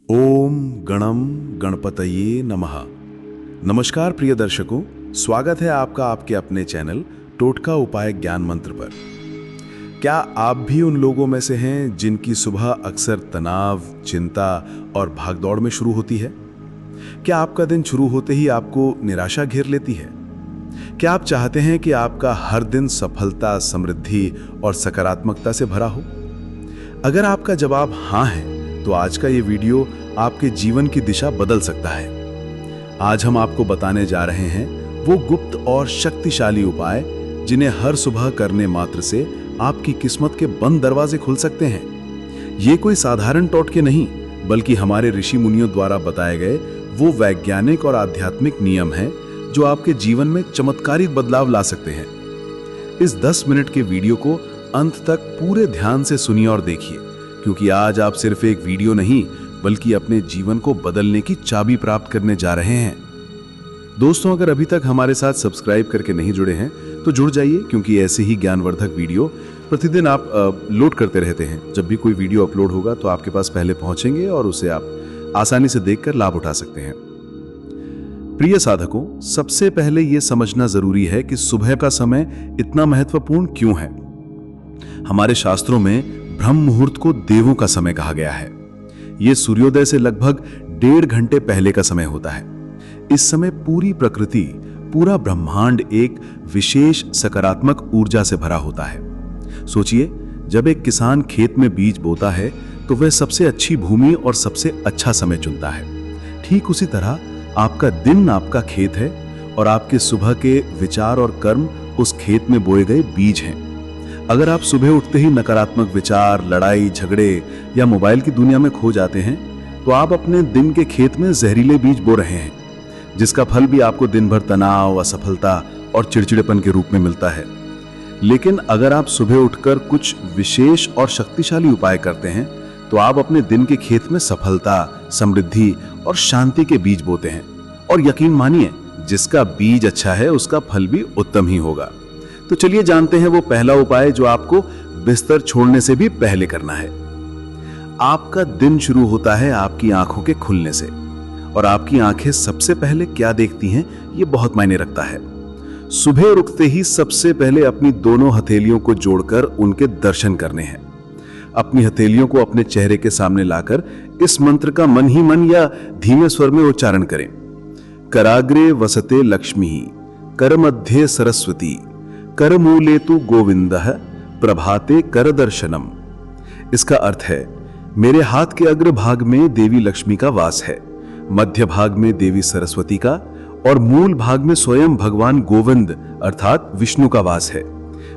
ओम गणम गणपतये नमः। नमस्कार प्रिय दर्शकों, स्वागत है आपका आपके अपने चैनल टोटका उपाय ज्ञान मंत्र पर। क्या आप भी उन लोगों में से हैं जिनकी सुबह अक्सर तनाव, चिंता और भागदौड़ में शुरू होती है? क्या आपका दिन शुरू होते ही आपको निराशा घेर लेती है? क्या आप चाहते हैं कि आपका हर दिन सफलता, समृद्धि और सकारात्मकता से भरा हो? अगर आपका जवाब हाँ है तो आज का ये वीडियो आपके जीवन की दिशा बदल सकता है। आज हम आपको बताने जा रहे हैं वो गुप्त और शक्तिशाली उपाय जिन्हें हर सुबह करने मात्र से आपकी किस्मत के बंद दरवाजे खुल सकते हैं। ये कोई साधारण टोटके नहीं, बल्कि हमारे ऋषि मुनियों द्वारा बताए गए वो वैज्ञानिक और आध्यात्मिक नियम हैं जो आपके जीवन में चमत्कारिक बदलाव ला सकते हैं। इस 10 मिनट के वीडियो को अंत तक पूरे ध्यान से सुनिए और देखिए, क्योंकि आज आप सिर्फ एक वीडियो नहीं बल्कि अपने जीवन को बदलने की चाबी प्राप्त करने जा रहे हैं। दोस्तों, अगर अभी तक हमारे साथ सब्सक्राइब करके नहीं जुड़े हैं तो जुड़ जाइए, क्योंकि ऐसे ही ज्ञानवर्धक वीडियो प्रतिदिन आप लोड करते रहते हैं। जब भी कोई वीडियो अपलोड होगा तो आपके पास पहले पहुंचेंगे और उसे आप आसानी से देखकर लाभ उठा सकते हैं। प्रिय साधकों, सबसे पहले यह समझना जरूरी है कि सुबह का समय इतना महत्वपूर्ण क्यों है। हमारे शास्त्रों में ब्रह्म मुहूर्त को देवों का समय कहा गया है। यह सूर्योदय से लगभग 1.5 घंटे पहले का समय होता है। इस समय पूरी प्रकृति, पूरा ब्रह्मांड एक विशेष सकारात्मक ऊर्जा से भरा होता है। सोचिए, जब एक किसान खेत में बीज बोता है तो वह सबसे अच्छी भूमि और सबसे अच्छा समय चुनता है। ठीक उसी तरह आपका दिन आपका खेत है और आपके सुबह के विचार और कर्म उस खेत में बोए गए बीज हैं। अगर आप सुबह उठते ही नकारात्मक विचार, लड़ाई, झगड़े या मोबाइल की दुनिया में खो जाते हैं तो आप अपने दिन के खेत में जहरीले बीज बो रहे हैं, जिसका फल भी आपको दिन भर तनाव, असफलता और चिड़चिड़ेपन के रूप में मिलता है। लेकिन अगर आप सुबह उठकर कुछ विशेष और शक्तिशाली उपाय करते हैं तो आप अपने दिन के खेत में सफलता, समृद्धि और शांति के बीज बोते हैं। और यकीन मानिए, जिसका बीज अच्छा है उसका फल भी उत्तम ही होगा। तो चलिए जानते हैं वो पहला उपाय जो आपको बिस्तर छोड़ने से भी पहले करना है। आपका दिन शुरू होता है आपकी आंखों के खुलने से, और आपकी आंखें सबसे पहले क्या देखती हैं ये बहुत मायने रखता है। सुबह उठते ही सबसे पहले अपनी दोनों हथेलियों को जोड़कर उनके दर्शन करने हैं। अपनी हथेलियों को अपने चेहरे के सामने लाकर इस मंत्र का मन ही मन या धीमे स्वर में उच्चारण करें। कराग्रे वसते लक्ष्मी, कर मध्य सरस्वती, करमूले तु गोविंदः, प्रभाते कर दर्शनम। इसका अर्थ है, मेरे हाथ के अग्रभाग में देवी लक्ष्मी का वास है, मध्य भाग में देवी सरस्वती का और मूल भाग में स्वयं भगवान गोविंद अर्थात विष्णु का वास है।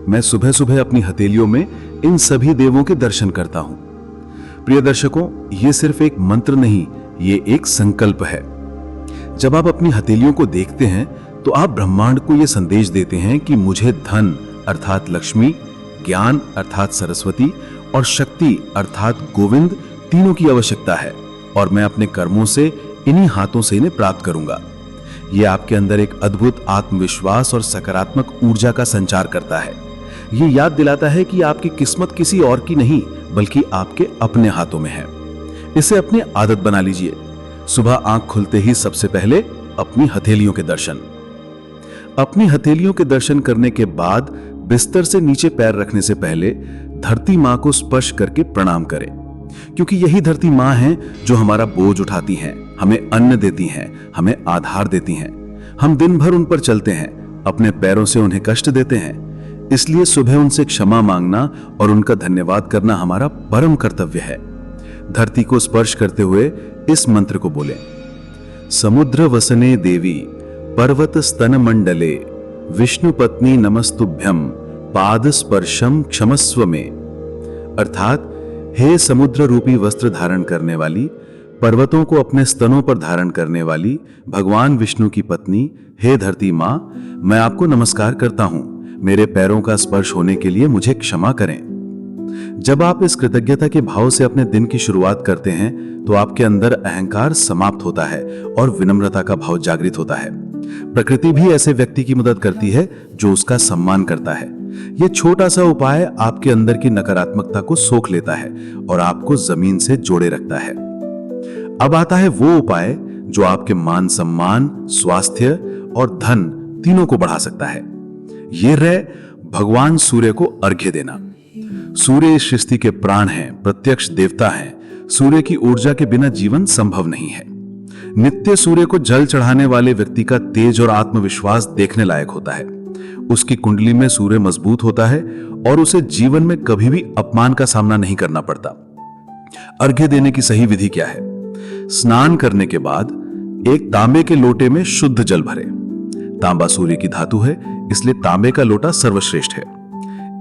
मैं सुबह सुबह अपनी हथेलियों में इन सभी देवों के दर्शन करता हूं। प्रिय दर्शकों, ये सिर्फ एक मंत्र नहीं, ये एक संकल्प है। जब आप अपनी हथेलियों को देखते हैं तो आप ब्रह्मांड को यह संदेश देते हैं कि मुझे धन अर्थात लक्ष्मी, ज्ञान अर्थात सरस्वती और शक्ति अर्थात गोविंद तीनों की आवश्यकता है, और मैं अपने कर्मों से इन्हीं हाथों से इन्हें प्राप्त करूंगा। यह आपके अंदर एक अद्भुत आत्मविश्वास और सकारात्मक ऊर्जा का संचार करता है। यह याद दिलाता है कि आपकी किस्मत किसी और की नहीं बल्कि आपके अपने हाथों में है। इसे अपनी आदत बना लीजिए। सुबह आंख खुलते ही सबसे पहले अपनी हथेलियों के दर्शन। अपनी हथेलियों के दर्शन करने के बाद बिस्तर से नीचे पैर रखने से पहले धरती मां को स्पर्श करके प्रणाम करें, क्योंकि यही धरती मां है जो हमारा बोझ उठाती हैं, हमें अन्न देती हैं, हमें आधार देती हैं। हम दिन भर उन पर चलते हैं, अपने पैरों से उन्हें कष्ट देते हैं। इसलिए सुबह उनसे क्षमा मांगना और उनका धन्यवाद करना हमारा परम कर्तव्य है। धरती को स्पर्श करते हुए इस मंत्र को बोलें। समुद्र वसने देवी, पर्वत स्तन मंडले, विष्णु पत्नी नमस्तुभ्यम, पाद स्पर्शम क्षमस्व में। अर्थात, हे समुद्र रूपी वस्त्र धारण करने वाली, पर्वतों को अपने स्तनों पर धारण करने वाली भगवान विष्णु की पत्नी, हे धरती मां, मैं आपको नमस्कार करता हूं। मेरे पैरों का स्पर्श होने के लिए मुझे क्षमा करें। जब आप इस कृतज्ञता के भाव से अपने दिन की शुरुआत करते हैं तो आपके अंदर अहंकार समाप्त होता है और विनम्रता का भाव जागृत होता है। प्रकृति भी ऐसे व्यक्ति की मदद करती है जो उसका सम्मान करता है। यह छोटा सा उपाय आपके अंदर की नकारात्मकता को सोख लेता है और आपको जमीन से जोड़े रखता है। अब आता है वो उपाय जो आपके मान सम्मान, स्वास्थ्य और धन तीनों को बढ़ा सकता है। ये रहे भगवान सूर्य को अर्घ्य देना। सूर्य इस सृष्टि के प्राण हैं, प्रत्यक्ष देवता हैं। सूर्य की ऊर्जा के बिना जीवन संभव नहीं है। नित्य सूर्य को जल चढ़ाने वाले व्यक्ति का तेज और आत्मविश्वास देखने लायक होता है। उसकी कुंडली में सूर्य मजबूत होता है और उसे जीवन में कभी भी अपमान का सामना नहीं करना पड़ता। अर्घ्य देने की सही विधि क्या है? स्नान करने के बाद एक तांबे के लोटे में शुद्ध जल भरे। तांबा सूर्य की धातु है, इसलिए तांबे का लोटा सर्वश्रेष्ठ है।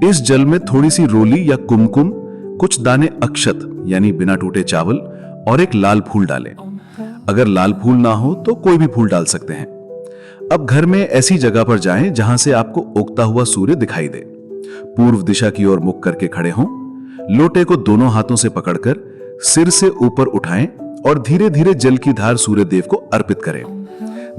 इस जल में थोड़ी सी रोली या कुमकुम, कुछ दाने अक्षत यानी बिना टूटे चावल और एक लाल फूल डालें। अगर लाल फूल ना हो तो कोई भी फूल डाल सकते हैं। अब घर में ऐसी जगह पर जाएं जहां से आपको उगता हुआ सूर्य दिखाई दे। पूर्व दिशा की ओर मुख करके खड़े हों। लोटे को दोनों हाथों से पकड़कर सिर से ऊपर उठाएं और धीरे धीरे जल की धार सूर्य देव को अर्पित करें।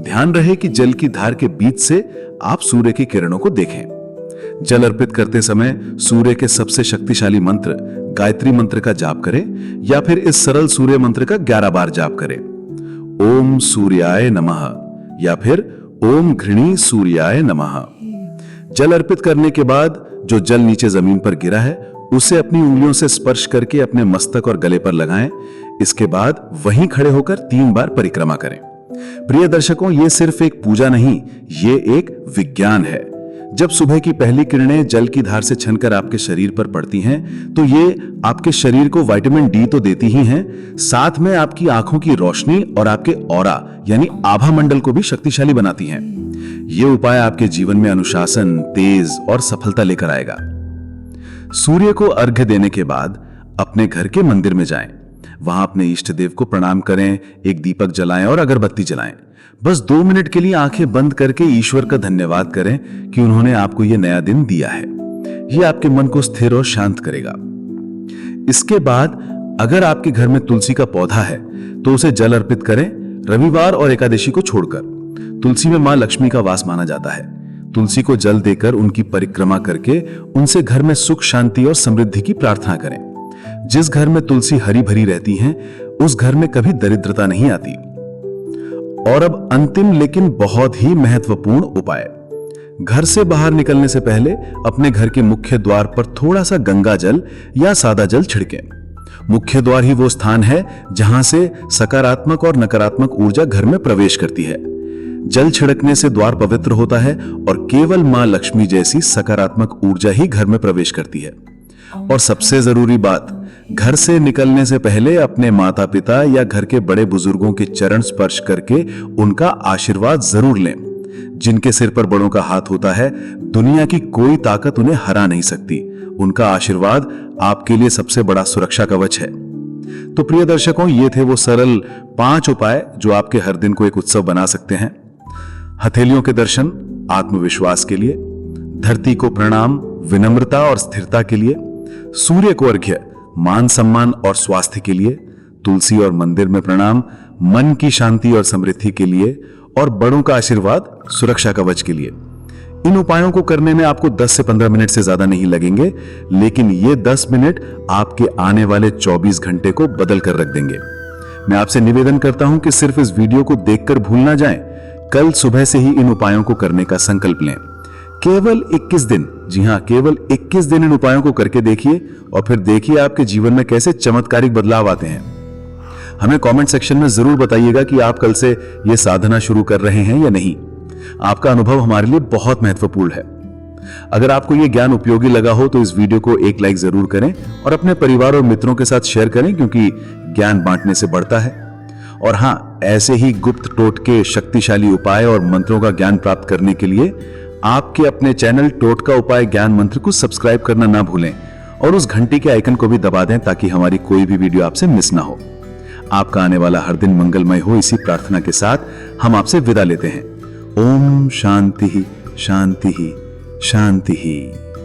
ध्यान रहे कि जल की धार के बीच से आप सूर्य की किरणों को देखें। जल अर्पित करते समय सूर्य के सबसे शक्तिशाली मंत्र गायत्री मंत्र का जाप करें या फिर इस सरल सूर्य मंत्र का 11 बार जाप करें। ओम सूर्याय नमः या फिर ओम घृणी सूर्याय नमः। जल अर्पित करने के बाद जो जल नीचे जमीन पर गिरा है उसे अपनी उंगलियों से स्पर्श करके अपने मस्तक और गले पर लगाएं। इसके बाद वहीं खड़े होकर 3 बार परिक्रमा करें। प्रिय दर्शकों, ये सिर्फ एक पूजा नहीं, ये एक विज्ञान है। जब सुबह की पहली किरणें जल की धार से छनकर आपके शरीर पर पड़ती हैं, तो ये आपके शरीर को विटामिन डी तो देती ही हैं, साथ में आपकी आंखों की रोशनी और आपके ऑरा यानी आभा मंडल को भी शक्तिशाली बनाती हैं। ये उपाय आपके जीवन में अनुशासन, तेज और सफलता लेकर आएगा। सूर्य को अर्घ्य देने के बाद अपने घर के मंदिर में जाएं। वहां अपने इष्ट देव को प्रणाम करें, एक दीपक जलाएं और अगरबत्ती जलाएं। बस 2 मिनट के लिए आंखें बंद करके ईश्वर का धन्यवाद करें कि उन्होंने आपको यह नया दिन दिया है। यह आपके मन को स्थिर और शांत करेगा। इसके बाद अगर आपके घर में तुलसी का पौधा है तो उसे जल अर्पित करें, रविवार और एकादशी को छोड़कर। तुलसी में मां लक्ष्मी का वास माना जाता है। तुलसी को जल देकर उनकी परिक्रमा करके उनसे घर में सुख, शांति और समृद्धि की प्रार्थना करें। जिस घर में तुलसी हरी भरी रहती हैं, उस घर में कभी दरिद्रता नहीं आती। और अब अंतिम लेकिन बहुत ही महत्वपूर्ण उपाय। घर से बाहर निकलने से पहले अपने घर के मुख्य द्वार पर थोड़ा सा गंगा जल या सादा जल छिड़कें। मुख्य द्वार ही वो स्थान है जहां से सकारात्मक और नकारात्मक ऊर्जा घर में प्रवेश करती है। जल छिड़कने से द्वार पवित्र होता है और केवल मां लक्ष्मी जैसी सकारात्मक ऊर्जा ही घर में प्रवेश करती है। और सबसे जरूरी बात, घर से निकलने से पहले अपने माता पिता या घर के बड़े बुजुर्गों के चरण स्पर्श करके उनका आशीर्वाद जरूर लें। जिनके सिर पर बड़ों का हाथ होता है, दुनिया की कोई ताकत उन्हें हरा नहीं सकती। उनका आशीर्वाद आपके लिए सबसे बड़ा सुरक्षा कवच है। तो प्रिय दर्शकों, ये थे वो सरल 5 उपाय जो आपके हर दिन को एक उत्सव बना सकते हैं। हथेलियों के दर्शन आत्मविश्वास के लिए, धरती को प्रणाम विनम्रता और स्थिरता के लिए, सूर्य को अर्घ्य मान सम्मान और स्वास्थ्य के लिए, तुलसी और मंदिर में प्रणाम मन की शांति और समृद्धि के लिए, और बड़ों का आशीर्वाद सुरक्षा कवच के लिए। इन उपायों को करने में आपको 10 से 15 मिनट से ज्यादा नहीं लगेंगे, लेकिन ये 10 मिनट आपके आने वाले 24 घंटे को बदल कर रख देंगे। मैं आपसे निवेदन करता हूं कि सिर्फ इस वीडियो को देखकर भूल ना जाएं। कल सुबह से ही इन उपायों को करने का संकल्प लें। केवल 21 दिन, जी हां, केवल 21 दिन इन उपायों को करके देखिए और फिर देखिए आपके जीवन में कैसे चमत्कारिक बदलाव आते हैं। हमें कमेंट सेक्शन में जरूर बताइएगा कि आप कल से यह साधना शुरू कर रहे हैं या नहीं। आपका अनुभव हमारे लिए बहुत महत्वपूर्ण है। अगर आपको यह ज्ञान उपयोगी लगा हो तो इस वीडियो को एक लाइक जरूर करें और अपने परिवार और मित्रों के साथ शेयर करें, क्योंकि ज्ञान बांटने से बढ़ता है। और हां, ऐसे ही गुप्त टोटके, शक्तिशाली उपाय और मंत्रों का ज्ञान प्राप्त करने के लिए आपके अपने चैनल टोटका उपाय ज्ञान मंत्र को सब्सक्राइब करना ना भूलें और उस घंटी के आइकन को भी दबा दें ताकि हमारी कोई भी वीडियो आपसे मिस ना हो। आपका आने वाला हर दिन मंगलमय हो, इसी प्रार्थना के साथ हम आपसे विदा लेते हैं। ओम शांति शांति शांति।